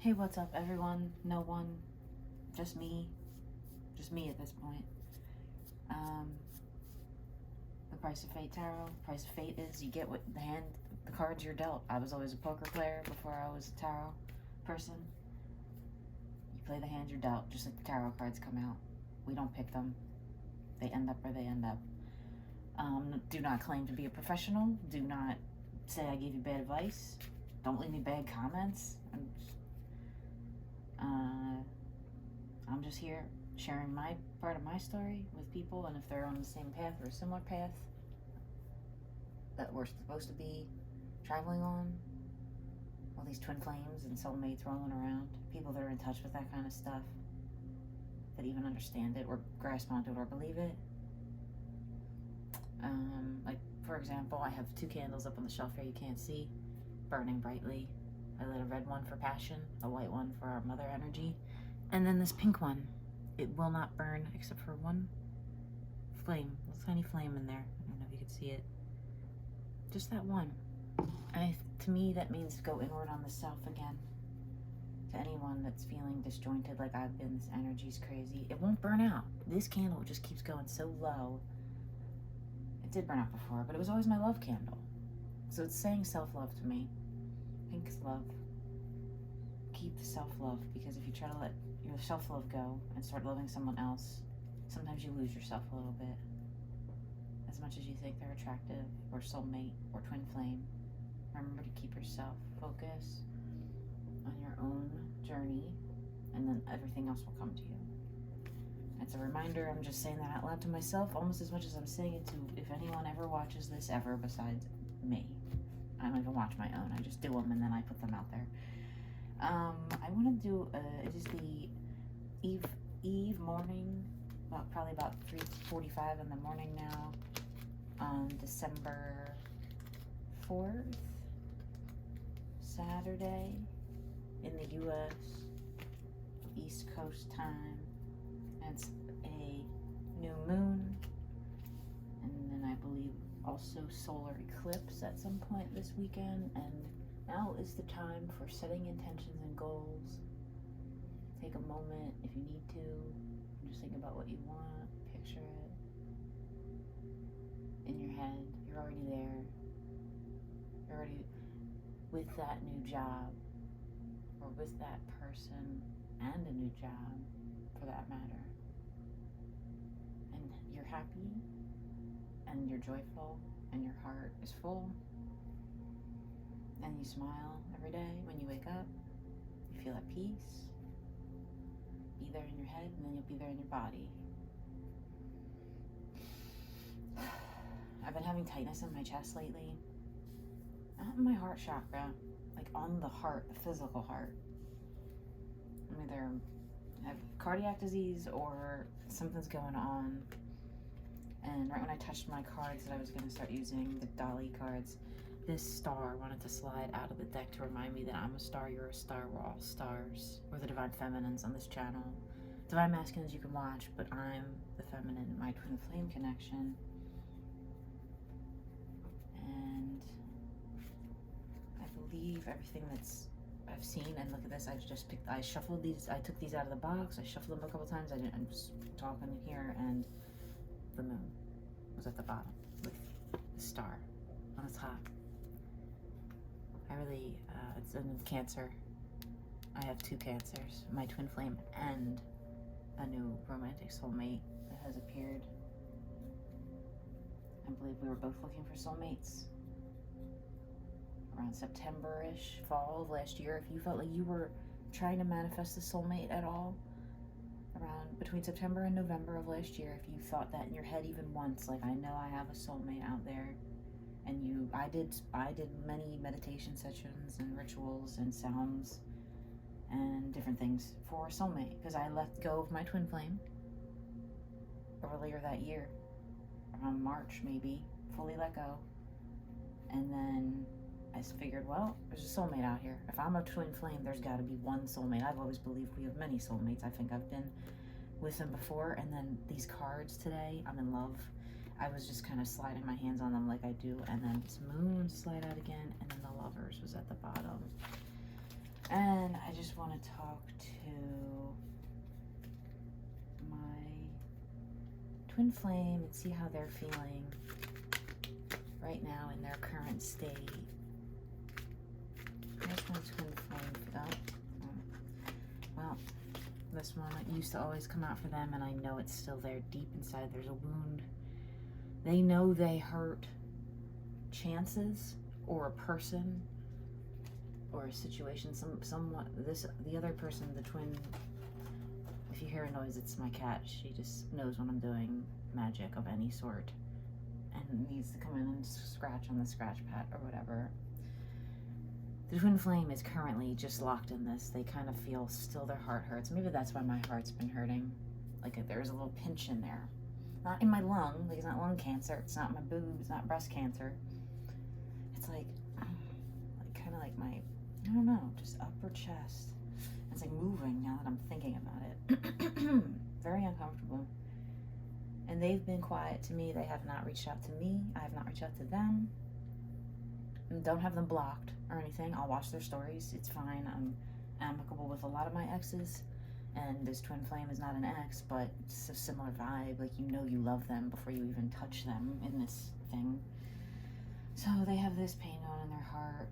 Hey, what's up, everyone? No one, just me. Just me at this point. The Price of Fate Tarot. Price of Fate is you get what the cards you're dealt. I was always a poker player before I was a tarot person. You play the hand you're dealt, just like the tarot cards come out. We don't pick them. They end up where they end up. Do not claim to be a professional. Do not say I gave you bad advice. Don't leave me bad comments. I'm just here sharing my part of my story with people, and if they're on the same path or a similar path that we're supposed to be traveling on, all these twin flames and soulmates rolling around, people that are in touch with that kind of stuff, that even understand it or grasp onto it or believe it. Like, for example, I have 2 candles up on the shelf here you can't see, burning brightly. I lit a red one for passion, a white one for our mother energy, and then this pink one. It will not burn except for one flame, a tiny flame in there. I don't know if you can see it. Just that one. To me, that means go inward on the self again. To anyone that's feeling disjointed like I've been, this energy's crazy. It won't burn out. This candle just keeps going so low. It did burn out before, but it was always my love candle. So it's saying self-love to me. Pink's love. Keep the self-love, because if you try to let your self-love go and start loving someone else, sometimes you lose yourself a little bit. As much as you think they're attractive, or soulmate, or twin flame, remember to keep yourself focused on your own journey, and then everything else will come to you. It's a reminder. I'm just saying that out loud to myself almost as much as I'm saying it to if anyone ever watches this ever besides me. I don't even watch my own. I just do them and then I put them out there. I want to do it is the Eve morning, probably about 3:45 in the morning now, on December 4th, Saturday, in the U.S. East Coast time. And it's a new moon, and then I believe also solar eclipse at some point this weekend, and now is the time for setting intentions and goals. Take a moment if you need to, and just think about what you want, picture it in your head. You're already there. You're already with that new job, or with that person and a new job for that matter. And you're happy, and you're joyful, and your heart is full, and you smile every day when you wake up. You feel at peace. Be there in your head, and then you'll be there in your body. I've been having tightness in my chest lately. Not in my heart chakra, like on the heart, the physical heart. I'm either have cardiac disease or something's going on. And right when I touched my cards that I was going to start using, the Dolly cards, this star wanted to slide out of the deck to remind me that I'm a star, you're a star, we're all stars. We're the Divine Feminines on this channel. Divine Masculines you can watch, but I'm the feminine, my twin flame connection. And I believe everything that's I've seen, and look at this, I shuffled these, I took these out of the box, I shuffled them a couple times, I'm just talking here, and the moon was at the bottom with the star on the top. I really, it's in Cancer. I have 2 Cancers, my twin flame and a new romantic soulmate that has appeared. I believe we were both looking for soulmates around September-ish, fall of last year. If you felt like you were trying to manifest a soulmate at all, around between September and November of last year, if you thought that in your head even once, like, I know I have a soulmate out there, and I did many meditation sessions and rituals and sounds and different things for a soulmate, because I let go of my twin flame earlier that year, around March maybe, fully let go. And then I figured, well, there's a soulmate out here. If I'm a twin flame, there's got to be one soulmate. I've always believed we have many soulmates. I think I've been with them before. And then these cards today, I'm in love. I was just kind of sliding my hands on them like I do, and then this moon slide out again, and then the Lovers was at the bottom. And then I just want to talk to my twin flame and see how they're feeling right now in their current state. This one's twin flame. Well, this one used to always come out for them, and I know it's still there deep inside. There's a wound. They know they hurt chances or a person or a situation. The other person, the twin. If you hear a noise, it's my cat. She just knows when I'm doing magic of any sort and needs to come in and scratch on the scratch pad or whatever. The twin flame is currently just locked in this. They kind of feel still their heart hurts. Maybe that's why my heart's been hurting. Like there's a little pinch in there. Not in my lung, like it's not lung cancer. It's not my boobs, not breast cancer. It's like kind of like my, I don't know, just upper chest. It's like moving now that I'm thinking about it. Very uncomfortable. And they've been quiet to me. They have not reached out to me. I have not reached out to them. And don't have them blocked or anything. I'll watch their stories. It's fine. I'm amicable with a lot of my exes. And this twin flame is not an ex, but it's a similar vibe. Like, you know you love them before you even touch them in this thing. So they have this pain on in their heart.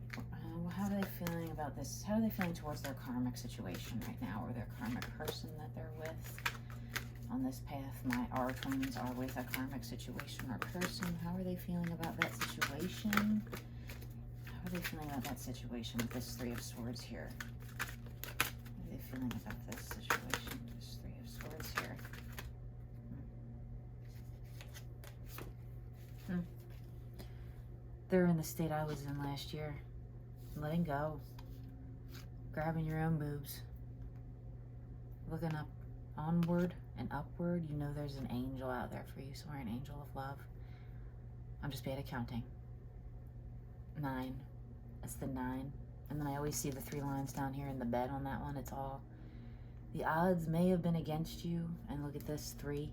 How are they feeling about this? How are they feeling towards their karmic situation right now, or their karmic person that they're with on this path? Our twins are with a karmic situation or person. How are they feeling about that situation? How are they feeling about that situation with this Three of Swords here? How are they feeling about this situation? This Three of Swords here. They're in the state I was in last year. Letting go. Grabbing your own boobs. Looking up, onward and upward. You know there's an angel out there for you. Somewhere, an angel of love. I'm just bad at counting. 9. That's the 9. And then I always see the 3 lines down here in the bed on that one. It's all, the odds may have been against you. And look at this, 3.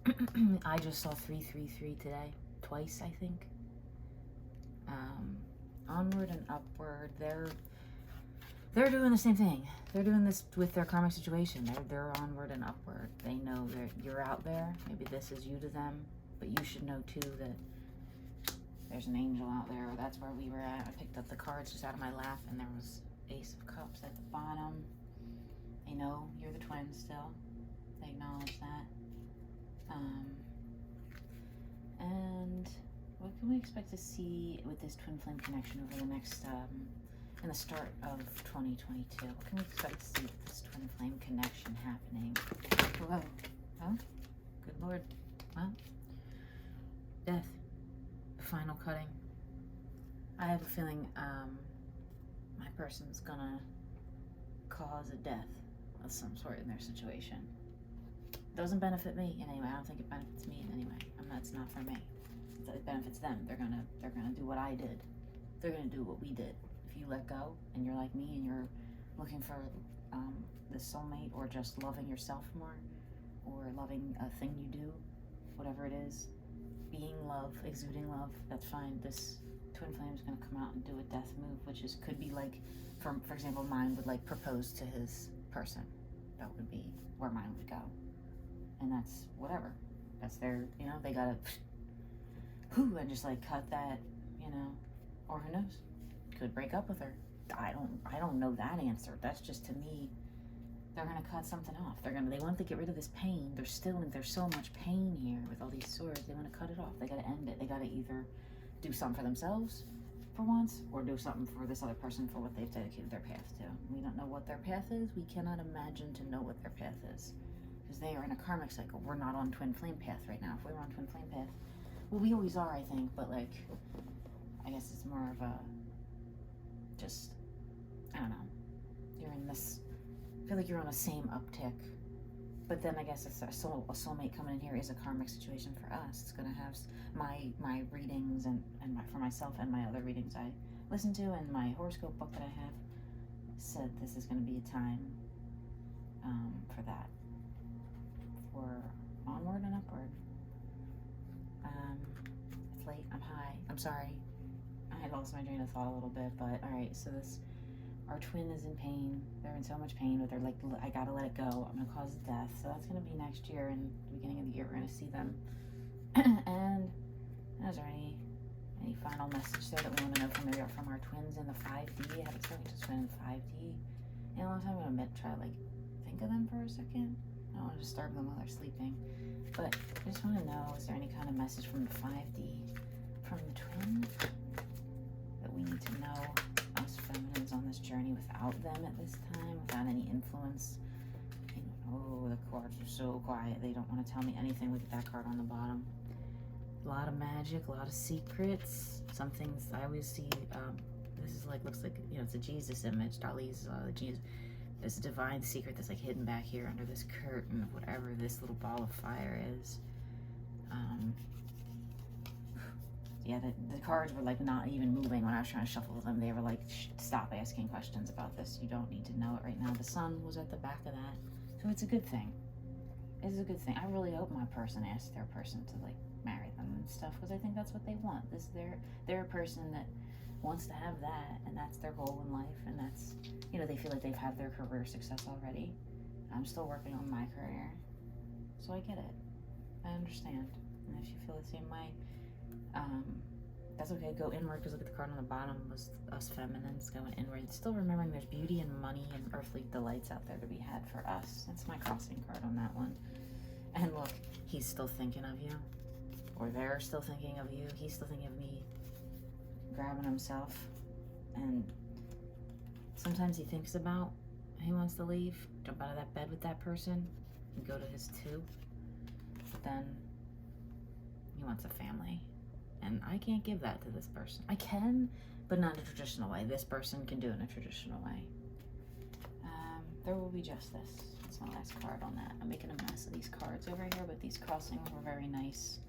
3. I just saw 333 today. Twice, I think. Onward and upward. They're doing the same thing. They're doing this with their karmic situation. They're onward and upward. They know that you're out there. Maybe this is you to them, but you should know too that there's an angel out there. That's where we were at. I picked up the cards just out of my lap, and there was Ace of Cups at the bottom. They know you're the twin still. They acknowledge that. And what can we expect to see with this twin flame connection over the next, in the start of 2022? What can we expect to see with this twin flame connection happening? Whoa. Oh, good Lord. Well, death. The final cutting. I have a feeling my person's gonna cause a death of some sort in their situation. Doesn't benefit me in any way. I don't think it benefits me in any way. That's not for me. It benefits them. They're gonna do what I did. They're gonna do what we did. If you let go and you're like me and you're looking for the soulmate, or just loving yourself more, or loving a thing you do, whatever it is, being love, exuding love, that's fine. This twin flame is gonna come out and do a death move, which could be like, for example, mine would like propose to his person. That would be where mine would go. And that's whatever. That's their, they gotta, and just like cut that, or who knows? Could break up with her. I don't know that answer. That's just, to me, they're gonna cut something off. They want to get rid of this pain. There's so much pain here with all these swords. They want to cut it off. They gotta end it. They gotta either do something for themselves for once, or do something for this other person for what they've dedicated their path to. We don't know what their path is. We cannot imagine to know what their path is. Because they are in a karmic cycle. We're not on twin flame path right now. If we were on twin flame path, well, we always are, I think, but like, I guess it's more of a, just, I don't know, you're in this, I feel like you're on the same uptick, but then I guess it's a soulmate coming in here is a karmic situation for us. It's going to have my readings and for myself, and my other readings I listen to, and my horoscope book that I have said this is going to be a time for that. For onward and upward. It's late. I'm high. I'm sorry. I lost my train of thought a little bit, but all right. So our twin is in pain. They're in so much pain, but they're like, I gotta let it go. I'm gonna cause death. So that's gonna be next year, and the beginning of the year, we're gonna see them. And is there any final message there that we want to know from our twins in the 5D? I haven't spoken to twin in 5D in a long time. I'm gonna try to like think of them for a second. I don't want to disturb them while they're sleeping, but I just want to know, is there any kind of message from the 5D from the twin that we need to know, us feminines on this journey without them at this time, without any influence? Oh, the cards are so quiet. They don't want to tell me anything. Look at that card on the bottom. A lot of magic, a lot of secrets. Some things I always see, this is like, looks like, it's a Jesus image. Dali's Jesus. There's a divine secret that's like hidden back here under this curtain of whatever this little ball of fire is. Yeah, the cards were like not even moving when I was trying to shuffle them. They were like, stop asking questions about this. You don't need to know it right now. The sun was at the back of that. So it's a good thing. It's a good thing. I really hope my person asks their person to like marry them and stuff, because I think that's what they want. They're a person that wants to have that, and that's their goal in life, and that's, they feel like they've had their career success already. I'm still working on my career, so I get it. I understand. And if you feel the same way, that's okay. Go inward, because look at the card on the bottom was us feminines going inward. Still remembering there's beauty and money and earthly delights out there to be had for us. That's my crossing card on that one. And look, he's still thinking of you, or they're still thinking of you. He's still thinking of me, grabbing himself. And sometimes he thinks about, he wants to leave, jump out of that bed with that person and go to his 2. But then he wants a family. And I can't give that to this person. I can, but not in a traditional way. This person can do it in a traditional way. There will be justice. That's my last card on that. I'm making a mess of these cards over here, but these crossings were very nice.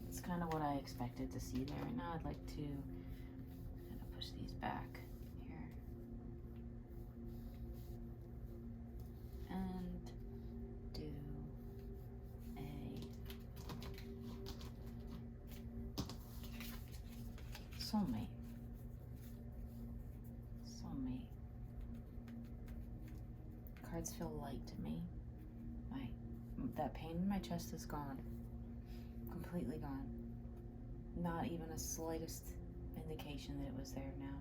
It's kind of what I expected to see there. Now I'd like to kind of push these back here. And do soulmate. Soulmate. Cards feel light to me. That pain in my chest is gone. Completely gone. Not even a slightest indication that it was there now.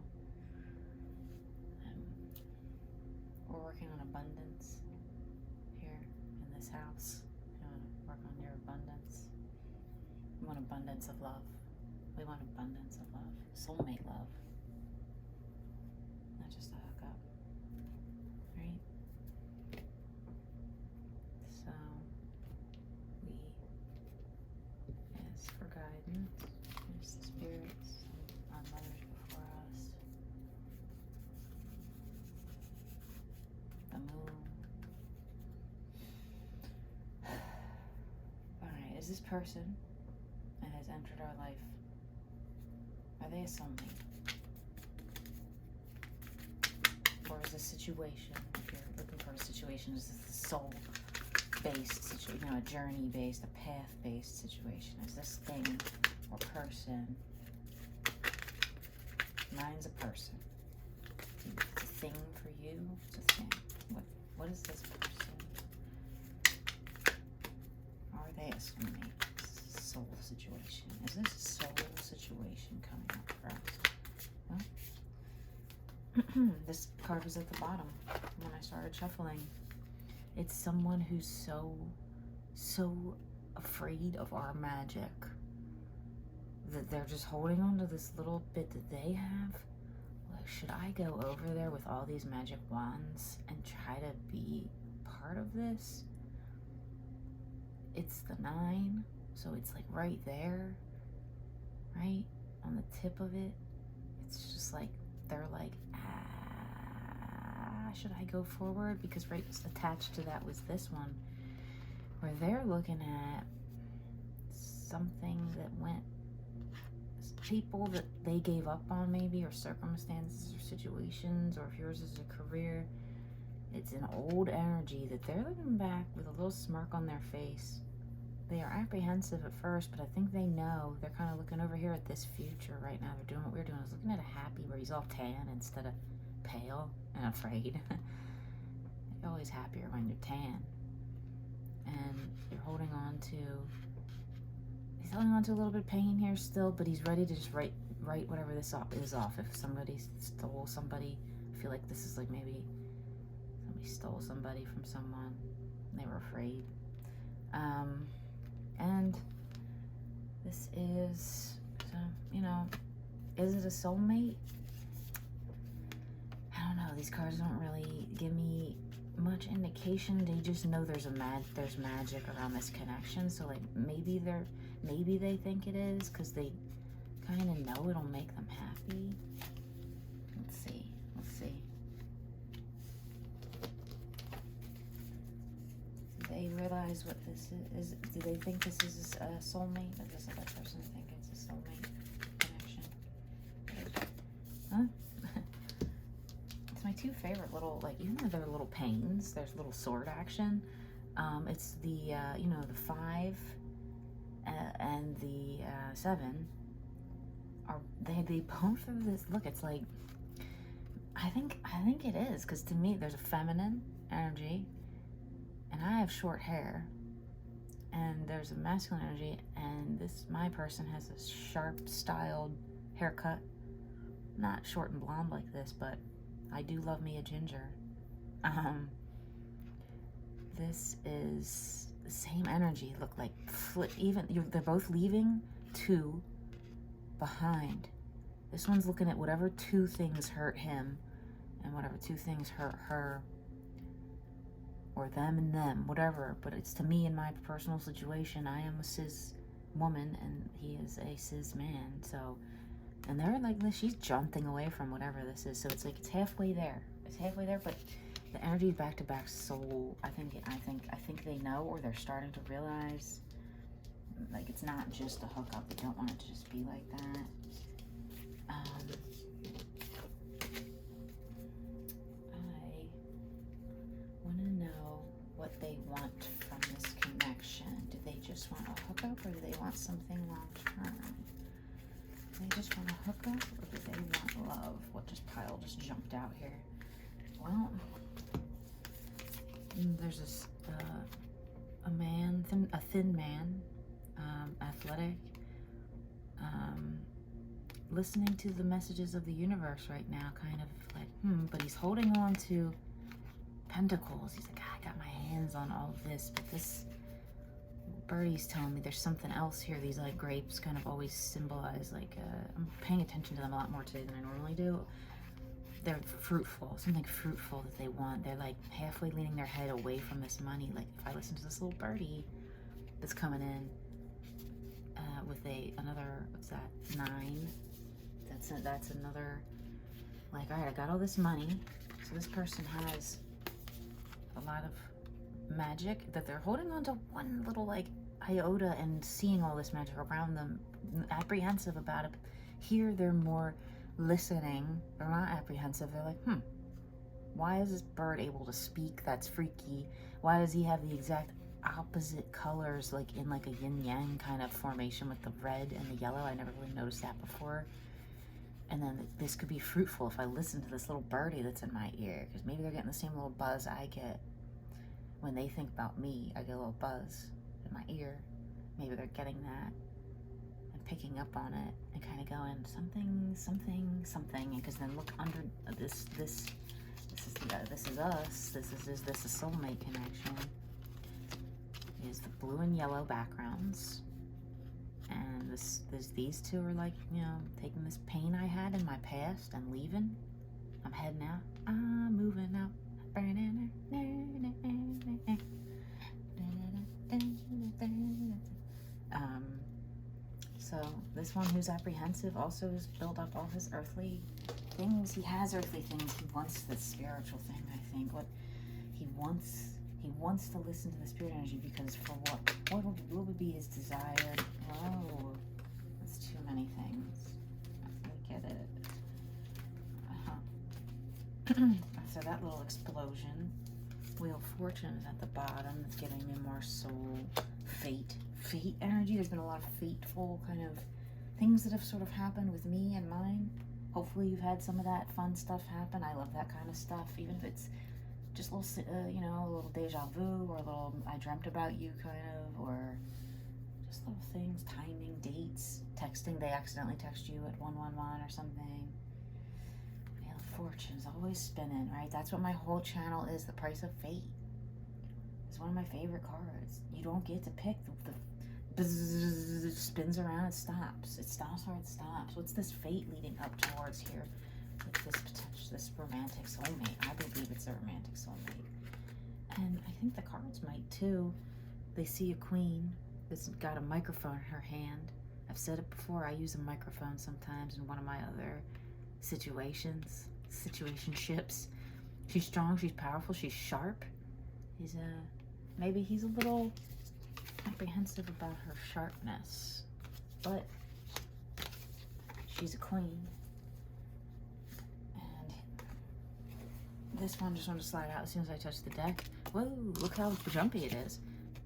We're working on abundance here in this house. We want to work on your abundance. We want abundance of love. We want abundance of love. Soulmate love. Not just a hookup. Right? So, we ask for guidance. There's the spirits, our mothers before us. The moon. Alright, is this person that has entered our life, are they a soulmate? Or is this situation, if you're looking for a situation, is this a soul-based situation, a journey-based, a path-based situation? Is this thing or person? Mine's a person. It's a thing for you. It's a thing. What is this person? Are they a soulmate? Soul situation. Is this a soul situation coming up for us? Well, this card was at the bottom when I started shuffling. It's someone who's so afraid of our magic that they're just holding on to this little bit that they have. Like, should I go over there with all these magic wands and try to be part of this? It's the 9, so it's like right there, right on the tip of it. It's just like they're like, should I go forward? Because right attached to that was this one where they're looking at something that went, people that they gave up on maybe, or circumstances or situations, or if yours is a career. It's an old energy that they're looking back with a little smirk on their face they are apprehensive at first, but I think they know. They're kind of looking over here at this future right now. They're doing what we're doing, is looking at a happy where he's all tan instead of pale and afraid. You're always happier when you're tan. And you're holding on to, he's holding on to a little bit of pain here still, but he's ready to just write whatever this is off. If somebody stole somebody, I feel like this is like maybe somebody stole somebody from someone. They were afraid. And this is, you know, is it a soulmate? I don't know. These cards don't really give me much indication. They just know there's magic around this connection. So like maybe they think it is because they kind of know it'll make them happy. Let's see. Do they realize what this is? Do they think this is a soulmate? Or does the other person think it's a soulmate connection? Huh? It's my two favorite little, like, even though they're little pains, there's little sword action. It's the, you know, the 5 and the 7 are, they both of this, look, it's like, I think it is, because to me, there's a feminine energy, and I have short hair, and there's a masculine energy, and my person has a sharp styled haircut, not short and blonde like this, but I do love me a ginger. This is the same energy. Look like they're both leaving 2 behind. This one's looking at whatever 2 things hurt him and whatever 2 things hurt her, or them and them, whatever. But it's, to me, in my personal situation, I am a cis woman and he is a cis man. So, and they're like, she's jumping away from whatever this is. So it's like, it's halfway there. It's halfway there, but the energy back to back soul. I think they know, or they're starting to realize, like, it's not just a hookup. They don't want it to just be like that. I want to know what they want from this connection. Do they just want a hookup, or do they want something long term? Do they just want a hookup, or do they want love? What pile just jumped out here? Well, there's this a thin man, athletic, listening to the messages of the universe right now, kind of like, but he's holding on to pentacles. He's like, I got my hands on all of this, but this birdie's telling me there's something else here. These like grapes kind of always symbolize, like, I'm paying attention to them a lot more today than I normally do. They're fruitful, something fruitful that they want. They're like halfway leaning their head away from this money. Like, if I listen to this little birdie that's coming in with another, what's that, 9, that's another, like, all right, I got all this money. So this person has a lot of magic that they're holding on to one little like iota and seeing all this magic around them, apprehensive about it. Here they're more listening. They're not apprehensive. They're like, why is this bird able to speak? That's freaky. Why does he have the exact opposite colors, like in like a yin yang kind of formation with the red and the yellow? I never really noticed that before. And then this could be fruitful if I listen to this little birdie that's in my ear, because maybe they're getting the same little buzz I get when they think about me. I get a little buzz in my ear. Maybe they're getting that and picking up on it and kind of going something. Because then look under this is us. This is a soulmate connection. Is the blue and yellow backgrounds. And these 2 are like, you know, taking this pain I had in my past and leaving. I'm heading out. I'm moving out. So this one who's apprehensive also has built up all his earthly things. He has earthly things. He wants the spiritual thing, I think. What he wants to listen to the spirit energy, because for what would be his desire? Oh, that's too many things. I get it. So that little explosion. Wheel of Fortune is at the bottom. It's giving me more soul, fate, fate energy. There's been a lot of fateful kind of things that have sort of happened with me and mine. Hopefully you've had some of that fun stuff happen. I love that kind of stuff, even if it's just a little, you know, a little deja vu, or a little I dreamt about you kind of, or just little things, timing, dates, texting. They accidentally text you at 111 or something. Wheel of Fortune's always spinning, right? That's what my whole channel is. The Price of Fate. It's one of my favorite cards. You don't get to pick the bzzz, it spins around, it stops. It stops or it stops. What's this fate leading up towards here? With this potential, this romantic soulmate. I believe it's a romantic soulmate. And I think the cards might too. They see a queen that's got a microphone in her hand. I've said it before, I use a microphone sometimes in one of my other situationships. She's strong, she's powerful, she's sharp. Maybe he's a little apprehensive about her sharpness, but she's a queen. And this one just wanted to slide out as soon as I touch the deck. Whoa, look how jumpy it is.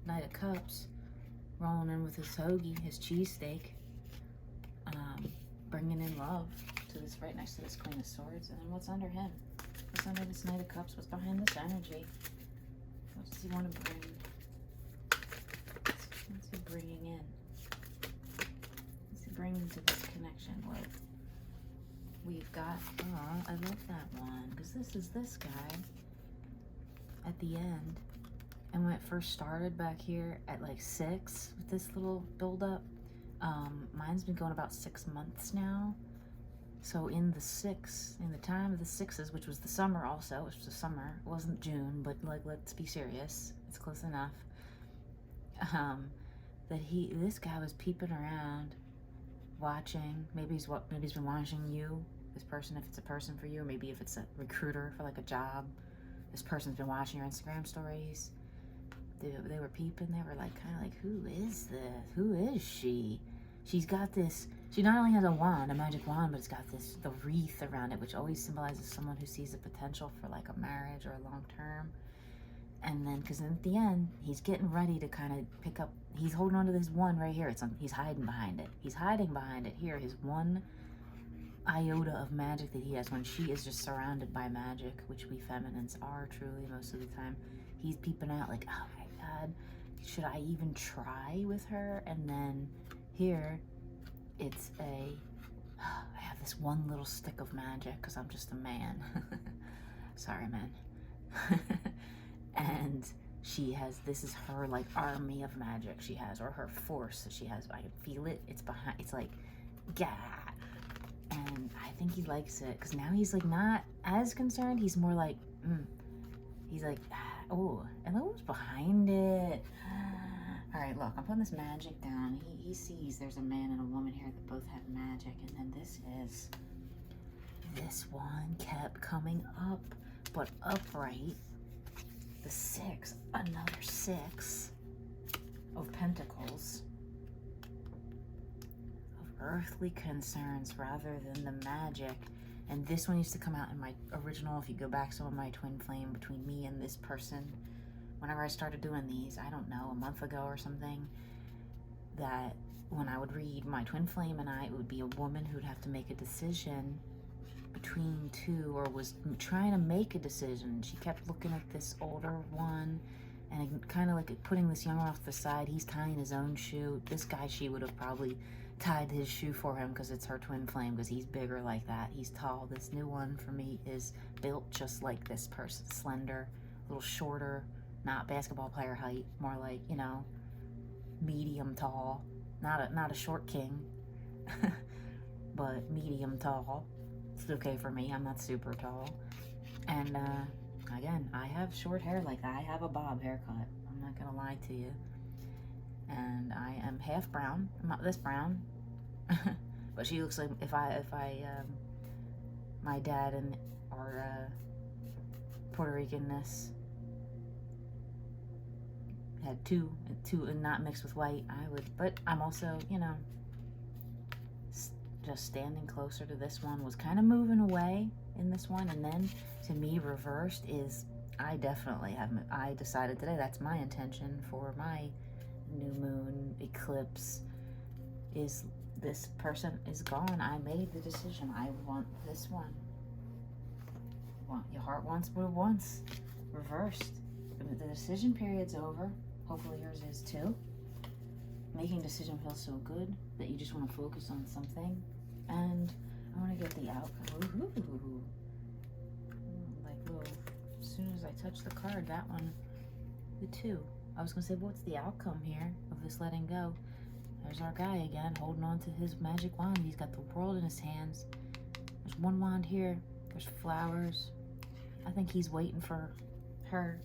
Knight of Cups, rolling in with his hoagie, his cheesesteak, bringing in love to this, right next to this Queen of Swords. And then what's under him? What's under this Knight of Cups? What's behind this energy? What does he want to bring? What's he bringing in? What's he bringing to this connection? What we've got? Oh, I love that one, because this is this guy at the end. And when it first started back here at like 6 with this little build-up, mine's been going about 6 months now. So in the time of the 6s, which was the summer also, which was the summer, it wasn't June, but like, let's be serious, it's close enough. This guy was peeping around, watching. Maybe he's been watching you, this person, if it's a person for you, or maybe if it's a recruiter for like a job. This person's been watching your Instagram stories. They were peeping. They were like, kind of like, who is this? Who is she? She's got this. She not only has a wand, a magic wand, but it's got the wreath around it, which always symbolizes someone who sees the potential for like a marriage or a long term. And then, because at the end, he's getting ready to kind of pick up. He's holding on to this one right here. He's hiding behind it. He's hiding behind it here. His one iota of magic that he has, when she is just surrounded by magic, which we feminines are truly most of the time. He's peeping out like, oh my God, should I even try with her? And then here, it's I have this one little stick of magic because I'm just a man. Sorry, man. And she has, this is her like army of magic she has, or her force that she has. I can feel it. It's behind, it's like, yeah. And I think he likes it because now he's like not as concerned. He's more like, he's like, oh, and look what's behind it. All right, look, I'm putting this magic down. He sees there's a man and a woman here that both have magic. And then this one kept coming up, but upright. The 6, another 6 of Pentacles, of earthly concerns rather than the magic. And this one used to come out in my original, if you go back, some of my twin flame between me and this person, whenever I started doing these, I don't know, a month ago or something, that when I would read my twin flame and I, it would be a woman who'd have to make a decision between two, or was trying to make a decision. She kept looking at this older one and kind of like putting this young one off the side. He's tying his own shoe. This guy, she would have probably tied his shoe for him because it's her twin flame, because he's bigger like that. He's tall. This new one for me is built just like this person, slender, a little shorter, not basketball player height, more like, you know, medium tall, not a short king, but medium tall. It's okay for me. I'm not super tall. And again, I have short hair like that. I have a bob haircut. I'm not gonna lie to you. And I am half brown. I'm not this brown, but she looks like if my dad and our Puerto Ricanness had two and not mixed with white, I would. But I'm also, you know, just standing closer to this one, was kind of moving away in this one. And then to me, reversed is, I decided today that's my intention for my new moon, eclipse, is this person is gone. I made the decision. I want this one. Your heart wants what it wants. Reversed. The decision period's over. Hopefully yours is too. Making a decision feels so good that you just want to focus on something. And I want to get the outcome. Ooh. Like, whoa. As soon as I touch the card, that one, the 2. I was going to say, what's the outcome here of this letting go? There's our guy again, holding on to his magic wand. He's got the world in his hands. There's one wand here. There's flowers. I think he's waiting for her.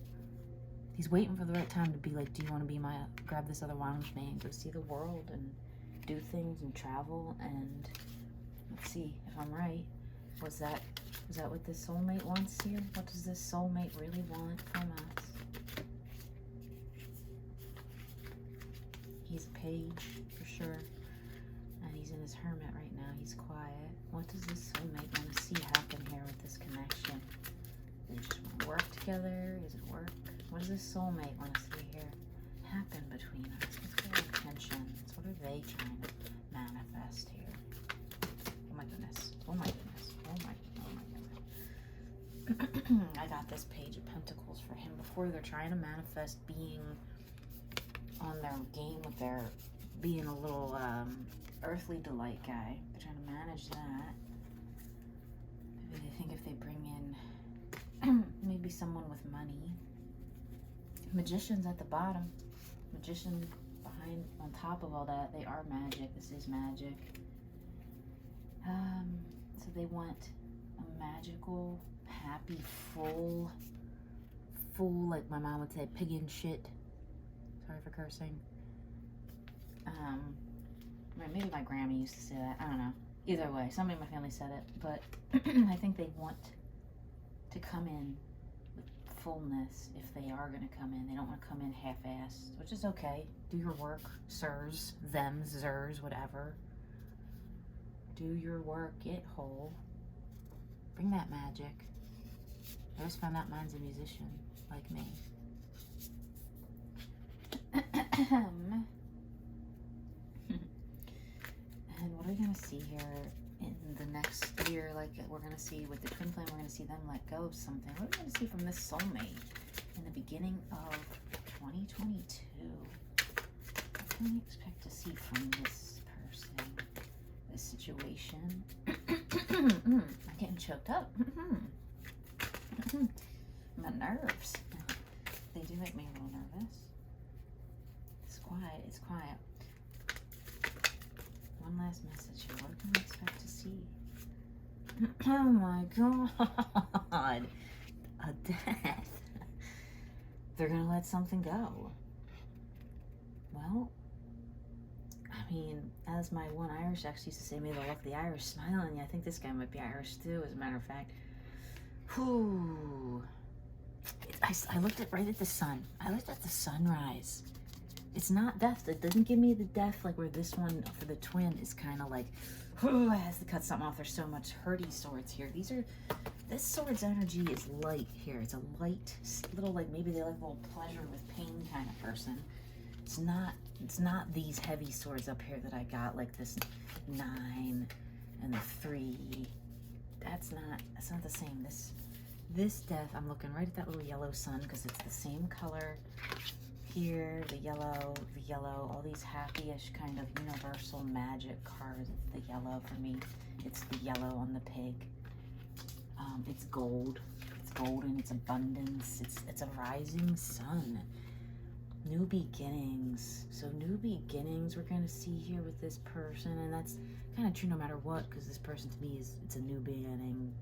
He's waiting for the right time to be like, do you want to be my, grab this other wand with me and go see the world and do things and travel and let's see if I'm right. Was that what this soulmate wants here? What does this soulmate really want from us? He's a page for sure. And he's in his hermit right now. He's quiet. What does this soulmate want to see happen here with this connection? They just want to work together? Is it work? What does this soulmate want to see here happen between us? What's their intentions? What are they trying to manifest here? Oh my goodness. Oh my goodness. Oh my goodness. I got this Page of Pentacles for him before. They're trying to manifest being on their game with their being a little earthly delight guy. They're trying to manage that. Maybe they think if they bring in maybe someone with money. Magician's at the bottom. Magician behind, on top of all that. They are magic. This is magic. So they want a magical, happy, full, like my mom would say, pig in shit. Sorry for cursing. Maybe my grandma used to say that. I don't know. Either way, somebody in my family said it. But I think they want to come in with fullness if they are going to come in. They don't want to come in half-assed, which is okay. Do your work, sirs, thems, zers, whatever. Do your work. Get whole. Bring that magic. I just found out mine's a musician, like me. And what are we going to see here in the next year? Like we're going to see with the twin flame, we're going to see them let go of something. What are we going to see from this soulmate in the beginning of 2022? What can we expect to see from this person, this situation? I'm getting choked up. My nerves. They do make me a little nervous. It's quiet. It's quiet. One last message here. What can we expect to see? Oh my God. A death. They're going to let something go. Well, I mean, as my one Irish ex used to say, may the luck of the Irish smile on you. I think this guy might be Irish too, as a matter of fact. Whew. I looked right at the sun. I looked at the sunrise. It's not death. It doesn't give me the death like where this one for the twin is kind of like, oh, it has to cut something off. There's so much hurty swords here. This sword's energy is light here. It's a light, little like maybe they like a little pleasure with pain kind of person. It's not these heavy swords up here that I got, like this 9 and the 3. That's not the same. This death, I'm looking right at that little yellow sun because it's the same color here, the yellow, all these happy-ish kind of universal magic cards. It's the yellow for me. It's the yellow on the pig. It's gold. It's golden. It's abundance. It's a rising sun. New beginnings. So new beginnings we're going to see here with this person, and that's kind of true no matter what, because this person to me it's a new beginning.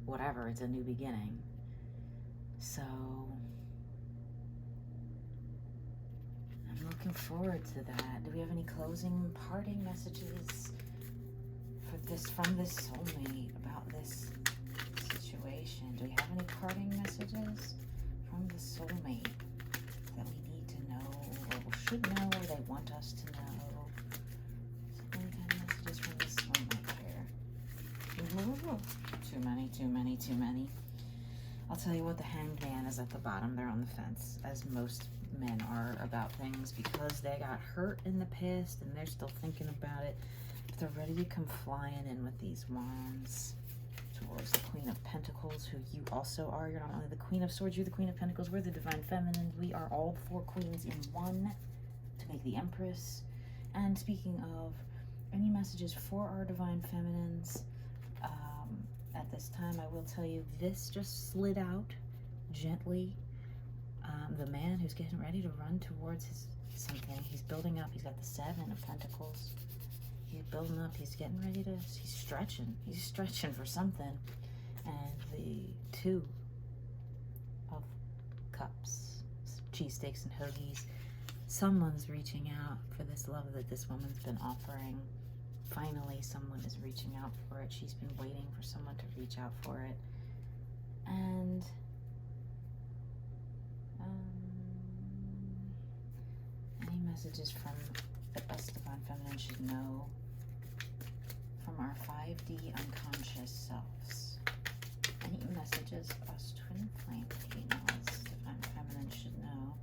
Whatever, it's a new beginning. So I'm looking forward to that. Do we have any closing parting messages from this soulmate about this situation? Do we have any parting messages from the soulmate that we need to know, or should know, or they want us to know? Any kind of messages from this soulmate here? Ooh, too many. I'll tell you what, the Hanged Man is at the bottom there on the fence, as most men are about things because they got hurt in the past and they're still thinking about it. But they're ready to come flying in with these wands towards the Queen of Pentacles, who you also are. You're not only the Queen of Swords, you're the Queen of Pentacles. We're the Divine Feminine. We are all 4 queens in one to make the Empress. And speaking of, any messages for our Divine Feminines, at this time, I will tell you, this just slid out gently. The man who's getting ready to run towards something, he's building up. He's got the 7 of Pentacles. He's building up. He's getting ready to, he's stretching for something. And the 2 of Cups, cheesesteaks and hoagies. Someone's reaching out for this love that this woman's been offering. Finally, someone is reaching out for it. She's been waiting for someone to reach out for it. And any messages from us Divine Feminine should know from our 5D unconscious selves. Any messages us Twin Flame females Divine Feminine should know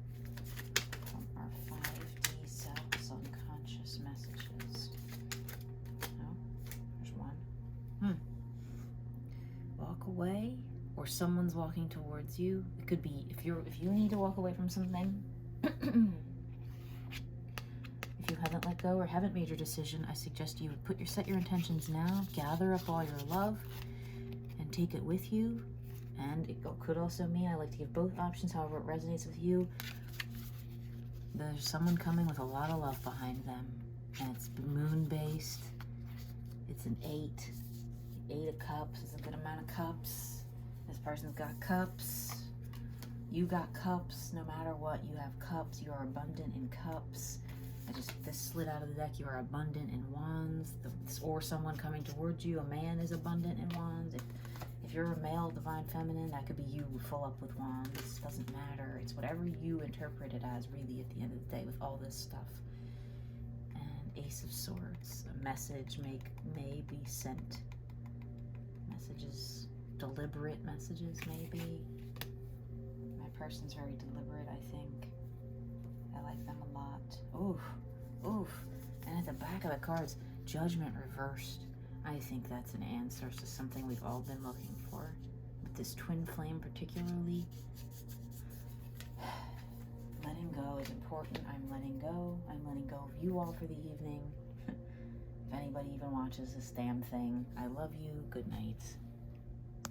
from our 5D selves unconscious messages. Walk away, or someone's walking towards you. It could be if you need to walk away from something. If you haven't let go or haven't made your decision, I suggest you set your intentions now, gather up all your love, and take it with you. And it could also mean, I like to give both options, however it resonates with you. There's someone coming with a lot of love behind them, and it's moon-based. It's an 8. 8 of Cups is a good amount of cups. This person's got cups. You got cups. No matter what, you have cups. You are abundant in cups. This slid out of the deck. You are abundant in wands. Or someone coming towards you. A man is abundant in wands. If you're a male Divine Feminine, that could be you full up with wands. It doesn't matter. It's whatever you interpret it as, really, at the end of the day, with all this stuff. And Ace of Swords. A message may be sent. Messages, deliberate messages, maybe. My person's very deliberate, I think. I like them a lot. Oof. And at the back of the cards, Judgment reversed. I think that's an answer to something we've all been looking for. With this Twin Flame particularly. Letting go is important. I'm letting go. I'm letting go of you all for the evening. If anybody even watches this damn thing, I love you. Good night.